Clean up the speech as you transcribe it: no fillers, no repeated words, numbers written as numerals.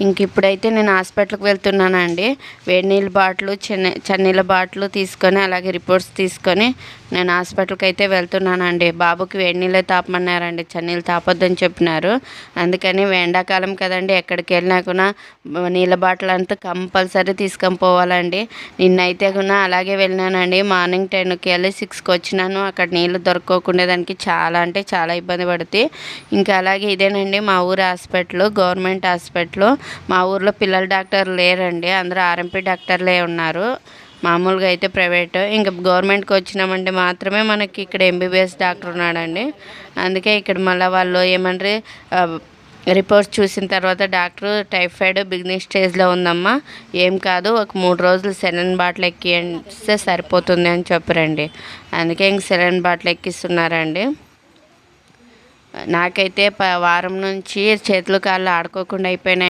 ఇంక ఇప్పుడైతే నేను హాస్పిటల్కి వెళ్తున్నానండి. వేడి నీళ్ళ బాటిల్, చన్నీళ్ళ బాటిల్ తీసుకొని అలాగే రిపోర్ట్స్ తీసుకొని నేను హాస్పిటల్కి అయితే వెళ్తున్నానండి. బాబుకి వేడి నీళ్ళే తాపమన్నారండి, చన్నీళ్ళు తాపొద్దని చెప్పినారు. అందుకని ఎండాకాలం కదండి, ఎక్కడికి వెళ్ళినా కూడా నీళ్ళ బాటిల్ అంతా కంపల్సరీ తీసుకొని పోవాలండి. నిన్నైతే కూడా అలాగే వెళ్ళినానండి. మార్నింగ్ 10కి వెళ్ళి 6కి వచ్చినాను. అక్కడ నీళ్ళు దొరకకుండా దానికి చాలా అంటే చాలా ఇబ్బంది పడుతుంది. ఇంకా అలాగే ఇదేనండి మా ఊరు హాస్పిటల్, గవర్నమెంట్ హాస్పిటల్. మా ఊర్లో పిల్లల డాక్టర్ లేరండి, అందరూ ఆర్ఎంపీ డాక్టర్లే ఉన్నారు. మామూలుగా అయితే ప్రైవేట్. ఇంకా గవర్నమెంట్కి వచ్చినామంటే మాత్రమే మనకి ఇక్కడ ఎంబీబీఎస్ డాక్టర్ ఉన్నాడండి. అందుకే ఇక్కడ మళ్ళీ వాళ్ళు ఏమంటారు, రిపోర్ట్స్ చూసిన తర్వాత డాక్టర్ టైఫాయిడ్ బిగినింగ్ స్టేజ్లో ఉందమ్మా, ఏం కాదు, ఒక 3 రోజులు సెలైన్ బాటిల్ ఎక్కిస్తే సరిపోతుంది అని చెప్పారండి. అందుకే ఇంక సెలైన్ బాటిల్ ఎక్కిస్తున్నారండి. నాకైతే వారం నుంచి చేతులు కాళ్ళు ఆడుకోకుండా అయిపోయినాయి.